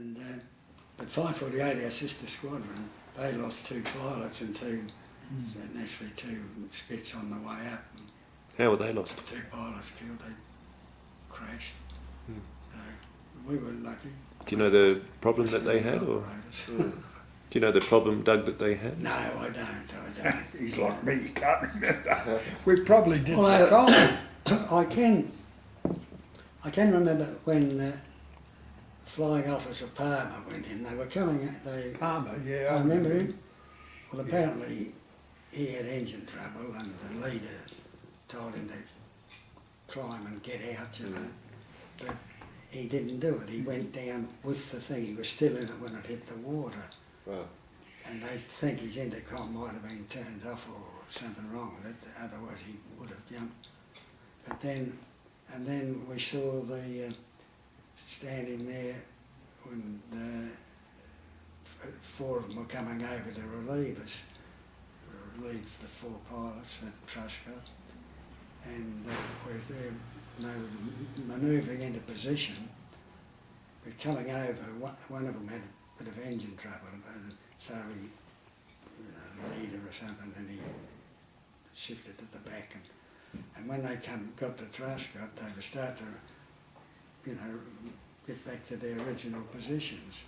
And but 548, our sister squadron, they lost 2 pilots and naturally 2 spits on the way up. How were they lost? 2 pilots killed. They crashed. So we were lucky. Do you know the problem that they had, or do you know the problem, Doug, that they had? No, I don't. He's like me, he can't remember. We probably did the Well, time. I can remember when Flying Officer Palmer went in. They were coming. Palmer, yeah. I remember him. Well, apparently he had engine trouble, and the leader told him to climb and get out, you know. But he didn't do it. He went down with the thing. He was still in it when it hit the water. Wow. And they think his intercom might have been turned off or something wrong with it. Otherwise he would have jumped. But then we saw the standing there when 4 of them were coming over to relieve us, relieve the 4 pilots at Truscott, and we're there, they were manoeuvring into position. We're coming over. One of them had a bit of engine trouble, and so he, leader or something, and he shifted to the back, and when they got to Truscott, they were starting to, get back to their original positions,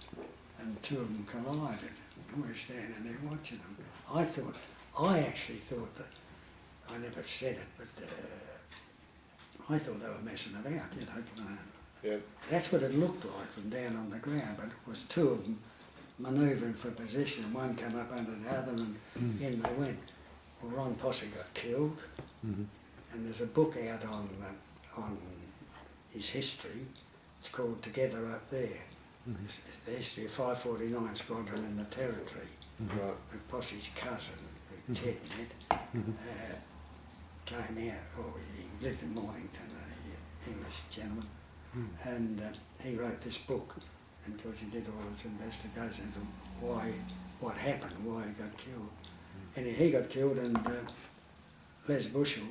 and 2 of them collided, and we're standing there watching them. I actually thought that, I never said it, but I thought they were messing about, Yeah. That's what it looked like from down on the ground, but it was 2 of them manoeuvring for position, and one came up under the other, and in they went. Well, Ron Posse got killed, and there's a book out on his history. It's called Together Up There. It's the history of 549 Squadron in the Territory. Right. And Posse's cousin, who Ted met, came out, or he lived in Mornington, an English gentleman, and he wrote this book, and of course he did all his investigations of what happened, why he got killed. And he got killed, and Les Bushell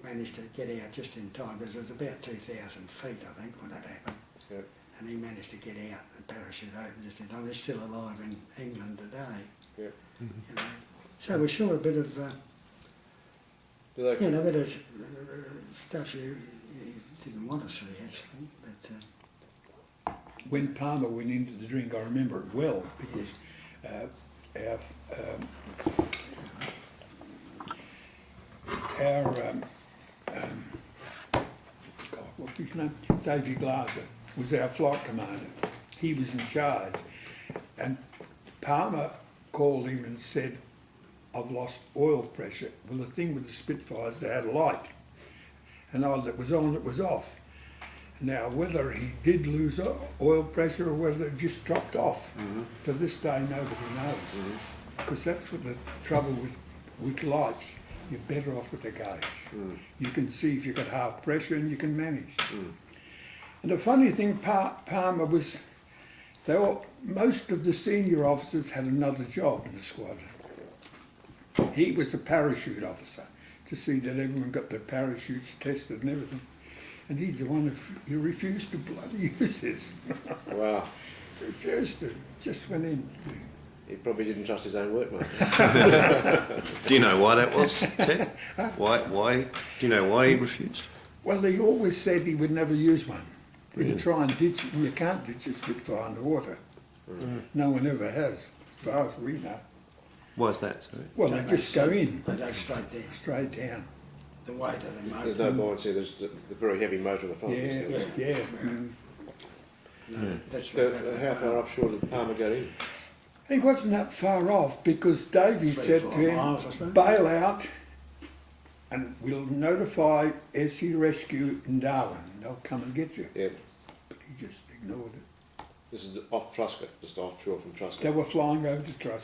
managed to get out just in time, because it was about 2,000 feet, I think, when that happened. Yep. And he managed to get out and parachute open just in time. He's still alive in England today. Yep. So we saw a bit of, Do they, a bit of stuff you didn't want to see, actually. But When Palmer went into the drink, I remember it well, because what was his name? Davy Glaser was our flight commander. He was in charge, and Palmer called him and said, "I've lost oil pressure." Well, the thing with the Spitfires, they had a light, and either it was on, it was off. Now, whether he did lose oil pressure or whether it just dropped off, to this day nobody knows. Because that's what the trouble with lights. You're better off with a gauge. You can see if you've got half pressure and you can manage. And the funny thing, Palmer was, most of the senior officers had another job in the squadron. He was a parachute officer, to see that everyone got their parachutes tested and everything. And he's the one who refused to bloody use this. wow. refused to, just went in. He probably didn't trust his own work, mate. Do you know why that was, Ted? Why? Do you know why he refused? Well, he always said he would never use one. He'd try and ditch it, and you can't ditch a Spitfire underwater. No one ever has, as far as we know. Why is that, sorry? Well, they just go in. They go straight down. Straight down. The weight of the motor. There's no buoyancy, there's the very heavy motor on the front. isn't there? Yeah. That's So, what how far offshore did Palmer get in? He wasn't that far off because Davey 3 said or to 4 him, miles, I suppose. bail out and we'll notify SC Rescue in Darwin. They'll come and get you. Yeah. But he just ignored it. This is off Truscott, just offshore from Truscott. They were flying over to Truscott.